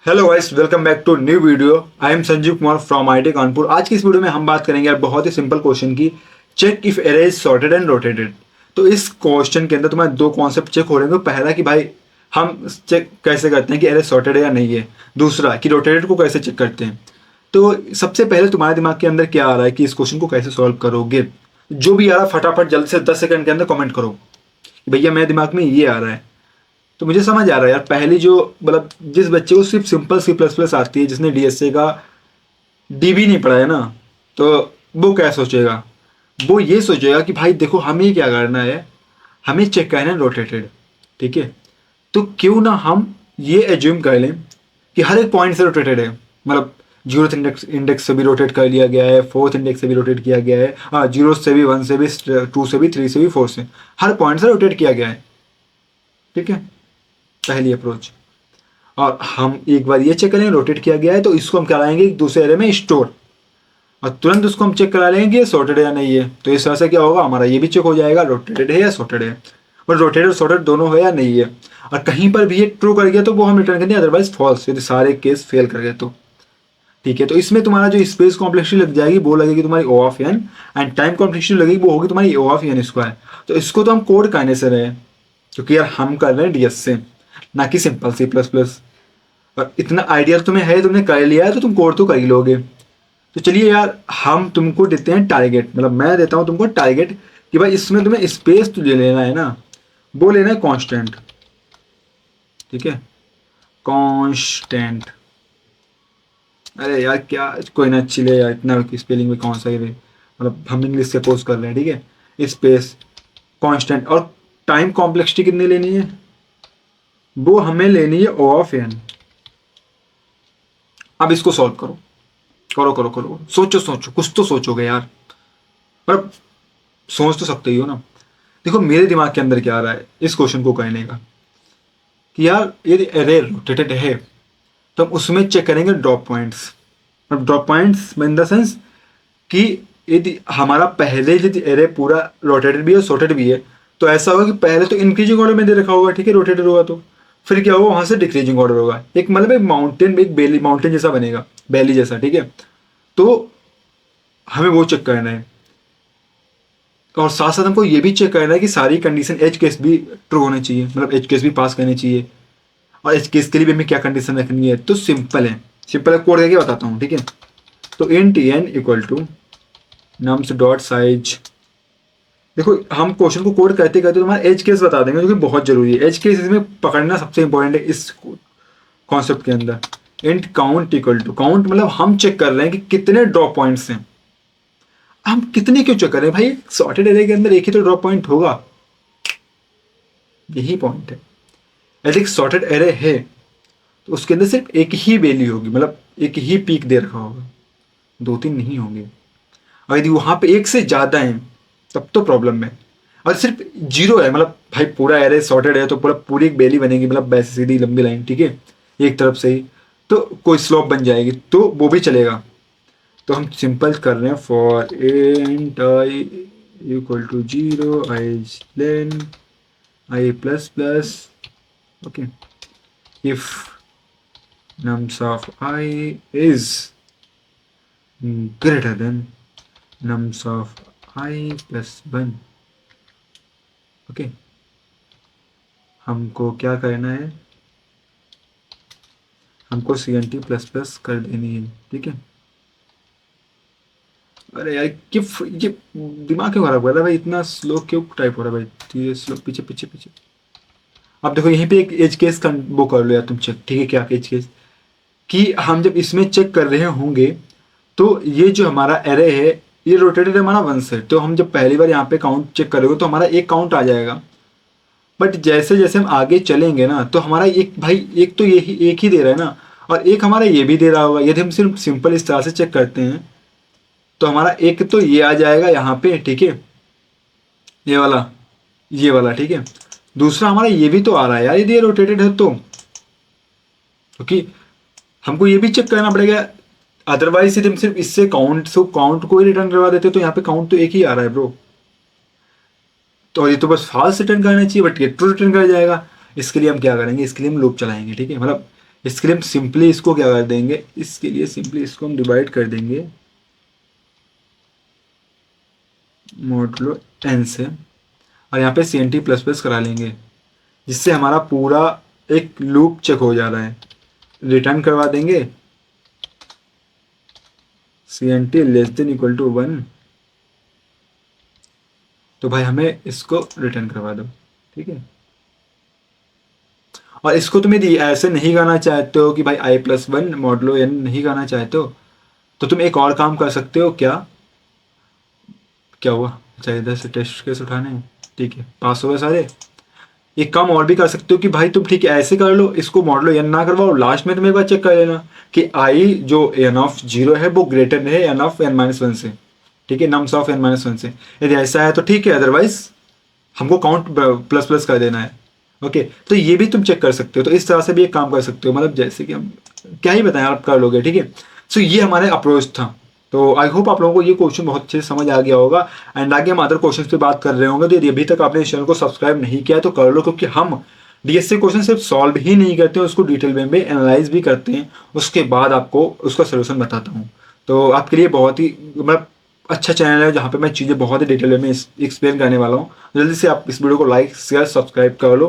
Hello guys, welcome back to new video. I am Sanjeev Kumar from IT Kanpur. आज की इस video में हम बात करेंगे यार बहुत ही सिंपल क्वेश्चन की, check if array is sorted and rotated. तो इस क्वेश्चन के अंदर तुम्हारे दो कॉन्सेप्ट चेक हो रहे हैं। पहला कि भाई हम चेक कैसे करते हैं कि एरे सॉर्टेड है या नहीं है, दूसरा कि रोटेटेड को कैसे चेक करते हैं। तो सबसे पहले तुम्हारे दिमाग के अंदर क्या आ रहा है कि इस क्वेश्चन को कैसे सॉल्व करोगे। जो भी आ रहा है फटाफट जल्द से 10 सेकंड के अंदर कमेंट करो कि भैया मेरे दिमाग में ये आ रहा है। तो मुझे समझ आ रहा है यार, पहली जो मतलब जिस बच्चे को सिर्फ सिंपल C++ आती है, जिसने डीएसए का डी भी नहीं पढ़ा है ना, तो वो क्या सोचेगा। वो ये सोचेगा कि भाई देखो हमें क्या करना है, हमें चेक करना है रोटेटेड। ठीक है, तो क्यों ना हम ये एज्यूम कर लें कि हर एक पॉइंट से रोटेटेड है। मतलब जीरो इंडेक्स से भी रोटेट कर लिया गया है, फोर्थ इंडेक्स से भी रोटेट किया गया है, हाँ जीरो से भी, वन से भी, टू से भी, थ्री से भी, फोर से, हर पॉइंट से रोटेट किया गया है। ठीक है, पहली अप्रोच। और हम एक बार ये चेक करेंगे रोटेट किया गया है तो इसको हम कराएंगे एक दूसरे एरे में स्टोर, और तुरंत उसको हम चेक करा लेंगे कि ये सॉर्टेड है या नहीं है। तो इस तरह से क्या होगा, हमारा ये भी चेक हो जाएगा रोटेटेड है या सॉर्टेड है, और रोटेटेड और सॉर्टेड दोनों है या नहीं है। और कहीं पर भी ये ट्रू कर गया तो वो हम रिटर्न करेंगे, अदरवाइज फॉल्स, यदि सारे केस फेल कर गए तो। ठीक है, तो इसमें तुम्हारा जो स्पेस कॉम्प्लेक्सिटी लग जाएगी वो लगेगी तुम्हारी O of n, and time complexity लगेगी वो होगी तुम्हारी O ऑफ n स्क्वायर। तो इसको तो हम कोड करने से रहे, क्योंकि यार हम कर रहे हैं डीएस से, ना कि सिंपल C++। और इतना आइडिया तुम्हें है, तुमने कर लिया है तो तुम कोड तो कर ही लोगे। तो चलिए यार, हम तुमको देते हैं टारगेट, मतलब मैं देता हूँ तुमको टारगेट कि भाई इसमें तुम्हें स्पेस तो ले लेना है ना, वो लेना है कांस्टेंट। ठीक है, कांस्टेंट। अरे यार क्या, कोई ना चिले यार, इतना स्पेलिंग में कौन सा है, मतलब हम इंग्लिश से पोस्ट कर रहे हैं। ठीक है, स्पेस कांस्टेंट, और टाइम कॉम्प्लेक्सिटी कितनी लेनी है, वो हमें लेनी है O ऑफ n। अब इसको सॉल्व करो, करो करो करो, सोचो सोचो, कुछ तो सोचोगे यार, पर सोच तो सकते ही हो ना। देखो मेरे दिमाग के अंदर क्या आ रहा है इस क्वेश्चन को कहने का, कि यार यदि एरे रोटेटेड है तो हम उसमें चेक करेंगे ड्रॉप पॉइंट्स। अब drop points in the sense कि यदि हमारा पहले यदि एरे पूरा रोटेटेड भी है सॉर्टेड भी है, तो ऐसा होगा कि पहले तो इंक्रीजिंग ऑर्डर में दे रखा होगा। ठीक है, रोटेटेड होगा तो फिर क्या होगा, वहां से डिक्रीजिंग ऑर्डर होगा, एक मतलब एक माउंटेन, एक बेली माउंटेन जैसा बनेगा, बैली जैसा। ठीक है, तो हमें वो चेक करना है, और साथ साथ हमको ये भी चेक करना है कि सारी कंडीशन एज केस भी ट्रू होने चाहिए, मतलब एज केस भी पास करने चाहिए। और एज केस के लिए भी हमें क्या कंडीशन रखनी है, तो सिंपल है, सिंपल कोड करके बताता हूँ। ठीक है, तो int n equal to nums dot size. देखो हम क्वेश्चन को कोड करते करते तुम्हारा एज केस बता देंगे, जो कि बहुत जरूरी है। एज केस इसमें पकड़ना सबसे इंपॉर्टेंट है इस कॉन्सेप्ट के अंदर। Int count equal to, count मतलब हम चेक कर रहे हैं कि कितने ड्रॉप पॉइंट्स हैं। हम कितने क्यों चेक कर रहे हैं भाई, सॉर्टेड एरे के अंदर एक ही तो ड्रॉप पॉइंट होगा, यही पॉइंट है। यदि एक सॉर्टेड एरे है तो उसके अंदर सिर्फ एक ही वैल्यू होगी, मतलब एक ही पीक दे रखा होगा, दो तीन नहीं होंगे। और यदि वहां पे एक से ज्यादा है तब तो प्रॉब्लम है। और सिर्फ जीरो है, मतलब भाई पूरा एरे सॉर्टेड है तो पूरा पूरी एक बेली बनेगी, मतलब वैसे सीधी लंबी लाइन। ठीक है, एक तरफ से ही तो कोई स्लोप बन जाएगी तो वो भी चलेगा। तो हम सिंपल कर रहे हैं, for int I equal to zero, I len I plus plus. Okay, if nums of I is greater than nums of I plus 1। Okay, हमको क्या करना है, हमको CNT प्लस प्लस कर देनी है। ठीक है, अरे यार ये दिमाग क्यों खराब कर रहा है भाई, इतना स्लो क्यों टाइप हो रहा है भाई, धीरे स्लो, पीछे पीछे पीछे। अब देखो यहीं पे एक एज केस वो कर लो यार तुम चेक। ठीक है, क्या एज केस कि हम जब इसमें चेक कर रहे होंगे तो ये जो हमारा एरे है ये रोटेटेड है हमारा वन से, तो हम जब पहली बार यहाँ पे काउंट चेक करेंगे तो हमारा एक काउंट आ जाएगा। बट जैसे जैसे हम आगे चलेंगे ना तो हमारा एक भाई एक तो यही एक ही दे रहा है ना, और एक हमारा ये भी दे रहा होगा। यदि हम सिर्फ सिंपल इस तरह से चेक करते हैं तो हमारा एक तो ये आ जाएगा यहाँ पे। ठीक है, ये वाला, ये वाला। ठीक है, दूसरा हमारा ये भी तो आ रहा है यार, यदि ये रोटेटेड है तो, क्योंकि हमको ये भी चेक करना पड़ेगा। अदरवाइज यदि हम सिर्फ इससे काउंट को ही रिटर्न करवा देते तो यहाँ पे काउंट तो एक ही आ रहा है ब्रो, तो ये तो बस फॉल्स रिटर्न करना चाहिए, बट ये ट्रू रिटर्न कर जाएगा। इसके लिए हम क्या करेंगे, इसके लिए हम लूप चलाएंगे। ठीक है, मतलब इसके लिए हम सिंपली इसको क्या कर देंगे, इसके लिए सिंपली इसको हम डिवाइड कर देंगे मॉडुलो n से, और यहाँ पे CNT प्लस प्लस करा लेंगे, जिससे हमारा पूरा एक लूप चेक हो जा रहा है। रिटर्न करवा देंगे CNT less than equal to 1, तो भाई हमें इसको रिटर्न करवा दो, ठीक है। और इसको तुम यदि ऐसे नहीं करना चाहते हो कि भाई i+1 मॉडुलो n नहीं करना चाहते हो, तो तुम एक और काम कर सकते हो। क्या हुआ, अच्छा इधर से टेस्ट केस उठाने हैं, ठीक है, पास हो गए सारे। एक काम और भी कर सकते हो कि भाई तुम ठीक है ऐसे कर लो, इसको मॉडुलो n ना करवाओ, लास्ट में तुम एक बार चेक कर लेना कि i जो n ऑफ 0 है वो ग्रेटर है n ऑफ n-1 से, ठीक है, नम्स ऑफ n-1 से। यदि ऐसा है तो ठीक है, अदरवाइज हमको काउंट प्लस प्लस कर देना है। ओके, तो ये भी तुम चेक कर सकते हो। तो इस तरह से भी एक काम कर सकते हो, मतलब जैसे कि हम क्या ही बताएं, आप कर लोगे, ठीक है। सो ये हमारे अप्रोच था। तो आई होप आप लोगों को ये क्वेश्चन बहुत अच्छे से समझ आ गया होगा। एंड आगे हम अदर क्वेश्चन पे बात कर रहे होंगे। तो यदि अभी तक आपने इस चैनल को सब्सक्राइब नहीं किया है तो कर लो, क्योंकि हम डीएससी क्वेश्चन सिर्फ सॉल्व ही नहीं करते हैं, उसको डिटेल में भी एनालाइज भी करते हैं, उसके बाद आपको उसका सोल्यूशन बताता हूँ। तो आपके लिए बहुत ही मतलब अच्छा चैनल है, जहाँ पे मैं चीज़ें बहुत ही डिटेल में एक्सप्लेन करने वाला हूँ। जल्दी से आप इस वीडियो को लाइक शेयर सब्सक्राइब कर लो।